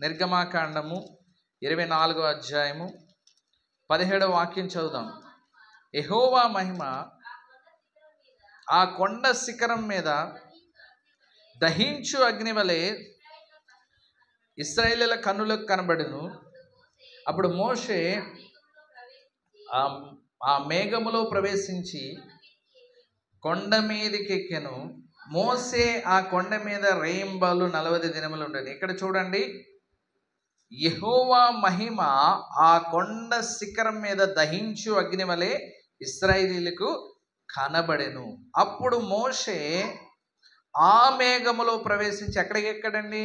నిర్గమాకాండము 24వ అధ్యాయము 17వ వాక్యం చదువుదాం. యెహోవా మహిమ ఆ కొండ శిఖరం మీద దహించు అగ్ని వలె ఇశ్రాయేలీయుల కన్నులకు కనబడును. అప్పుడు మోషే ఆ మేఘములో ప్రవేశించి కొండ మీదకి ఎక్కెను. మోసే ఆ కొండ మీద రేయింబలు 40 దినములు ఉండేది. ఇక్కడ చూడండి, యెహోవా మహిమ ఆ కొండ శిఖరం మీద దహించు అగ్ని వలె ఇశ్రాయేలీయులకు కనబడెను. అప్పుడు మోషే ఆ మేఘములో ప్రవేశించి ఎక్కడికి ఎక్కాడండి?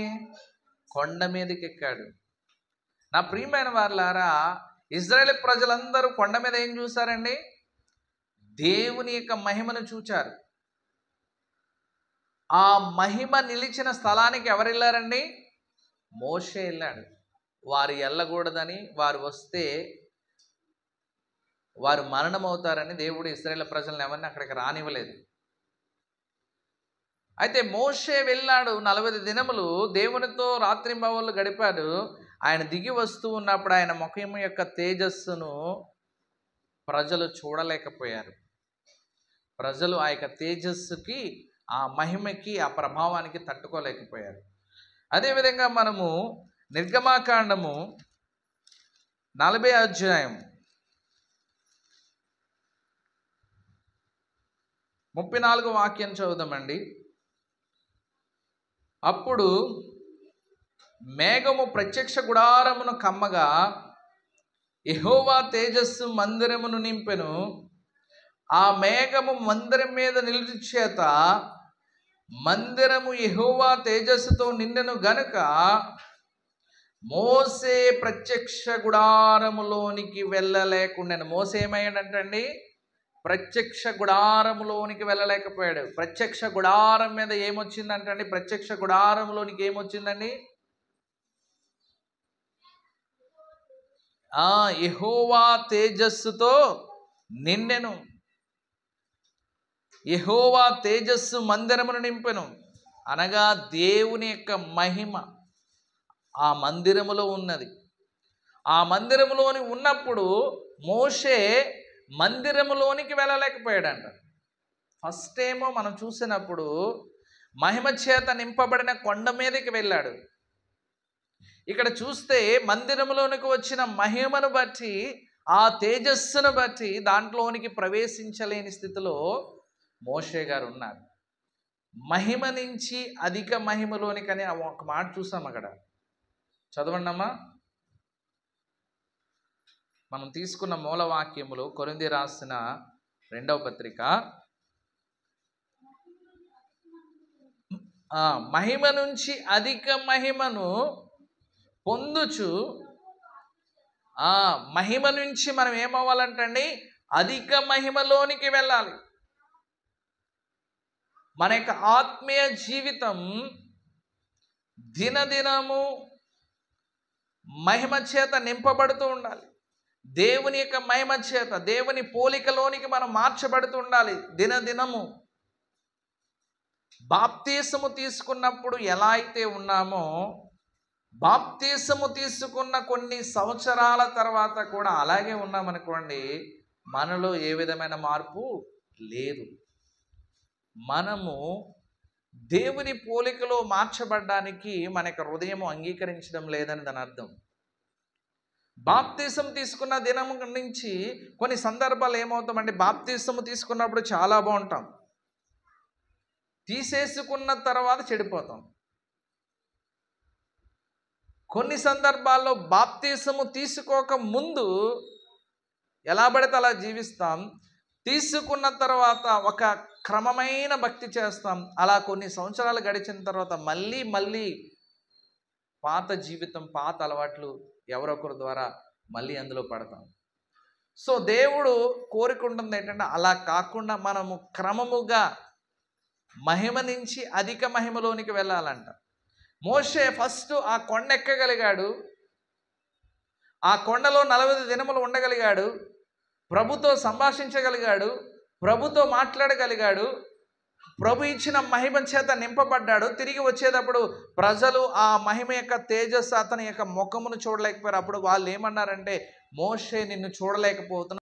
కొండ మీదకి ఎక్కాడు. నా ప్రియమైన వారలారా, ఇశ్రాయేల్ ప్రజలందరూ కొండ మీద ఏం చూశారండి? దేవుని యొక్క మహిమను చూచారు. ఆ మహిమ నిలిచిన స్థలానికి ఎవరు వెళ్ళారండి? మోషే వెళ్ళాడు. వారు వెళ్ళకూడదని, వారు వస్తే వారు మరణం అవుతారని దేవుడు ఇశ్రాయేల్ ప్రజలను ఎవరిని అక్కడికి రానివ్వలేదు. అయితే మోషే వెళ్ళాడు. 40 దినములు దేవునితో రాత్రింబవళ్ళు గడిపాడు. ఆయన దిగి వస్తూ ఉన్నప్పుడు ఆయన ముఖం యొక్క తేజస్సును ప్రజలు చూడలేకపోయారు. ప్రజలు ఆ యొక్క తేజస్సుకి, ఆ మహిమకి, ఆ ప్రభావానికి తట్టుకోలేకపోయారు. అదేవిధంగా మనము నిర్గమాకాండము 40వ అధ్యాయం 34వ వాక్యం చదువుదామండి. అప్పుడు మేఘము ప్రత్యక్ష గుడారమును కమ్మగా యెహోవా తేజస్సు మందిరమును నింపెను. ఆ మేఘము మందిరం మీద నిలుచు చేత మందిరము యెహోవా తేజస్సుతో నిండెను గనుక మోసే ప్రత్యక్ష గుడారములోనికి వెళ్ళలేకుండాను. మోసే ఏమయ్యాడంటండి? ప్రత్యక్ష గుడారములోనికి వెళ్ళలేకపోయాడు. ప్రత్యక్ష గుడారం మీద ఏమొచ్చిందంటండి? ప్రత్యక్ష గుడారంలోనికి ఏమొచ్చిందండి? యెహోవా తేజస్సుతో నిండెను. యెహోవా తేజస్సు మందిరమును నింపెను అనగా దేవుని యొక్క మహిమ ఆ మందిరములో ఉన్నది. ఆ మందిరములోని ఉన్నప్పుడు మోషే మందిరములోనికి వెళ్ళలేకపోయాడంట. ఫస్ట్ ఏమో మనం చూసినప్పుడు మహిమ చేత నింపబడిన కొండ మీదకి వెళ్ళాడు. ఇక్కడ చూస్తే మందిరములోనికి వచ్చిన మహిమను బట్టి, ఆ తేజస్సును బట్టి దాంట్లోనికి ప్రవేశించలేని స్థితిలో మోషే గారు ఉన్నారు. మహిమ నుంచి అధిక మహిమలోనికి అని ఒక మాట చూసాం. అక్కడ చదవండమ్మా. మనం తీసుకున్న మూలవాక్యములు కొరింథీ రాసిన 2వ పత్రిక, మహిమ నుంచి అధిక మహిమను పొందుచు, మహిమ నుంచి మనం ఏమవ్వాలంటండి? అధిక మహిమలోనికి వెళ్ళాలి. మన యొక్క ఆత్మీయ జీవితం దినదినము మహిమ చేత నింపబడుతూ ఉండాలి. దేవుని యొక్క మహిమ చేత, దేవుని పోలికలోనికి మనం మార్చబడుతూ ఉండాలి దినదినము. బాప్తీసము తీసుకున్నప్పుడు ఎలా అయితే ఉన్నామో, బాప్తీసము తీసుకున్న కొన్ని సంవత్సరాల తర్వాత కూడా అలాగే ఉన్నామనుకోండి, మనలో ఏ విధమైన మార్పు లేదు. మనము దేవుని పోలికలో మార్చబడ్డానికి మన యొక్క హృదయం అంగీకరించడం లేదని దాని అర్థం. బాప్తీసం తీసుకున్న దినం నుంచి కొన్ని సందర్భాలు ఏమవుతామంటే, బాప్తీసము తీసుకున్నప్పుడు చాలా బాగుంటాం, తీసేసుకున్న తర్వాత చెడిపోతాం. కొన్ని సందర్భాల్లో బాప్తీసము తీసుకోక ముందు ఎలా పడితే అలా జీవిస్తాం, తీసుకున్న తర్వాత ఒక క్రమమైన భక్తి చేస్తాం. అలా కొన్ని సంవత్సరాలు గడిచిన తర్వాత మళ్ళీ పాత జీవితం, పాత అలవాట్లు ఎవరొకరి ద్వారా మళ్ళీ అందులో పడతాం. సో దేవుడు కోరుకుంటుంది ఏంటంటే, అలా కాకుండా మనము క్రమముగా మహిమ నుంచి అధిక మహిమలోనికి వెళ్ళాలంట. మోషే ఫస్ట్ ఆ కొండ ఎక్కగలిగాడు. ఆ కొండలో 40 దినములు ఉండగలిగాడు. ప్రభుతో సంభాషించగలిగాడు. ప్రభుతో మాట్లాడగలిగాడు. ప్రభు ఇచ్చిన మహిమ చేత నింపబడ్డాడు. తిరిగి వచ్చేటప్పుడు ప్రజలు ఆ మహిమ యొక్క తేజస్సు అతని యొక్క ముఖమును చూడలేకపోయారు. అప్పుడు వాళ్ళు ఏమన్నారంటే, మోషే నిన్ను చూడలేకపోతున్నాం,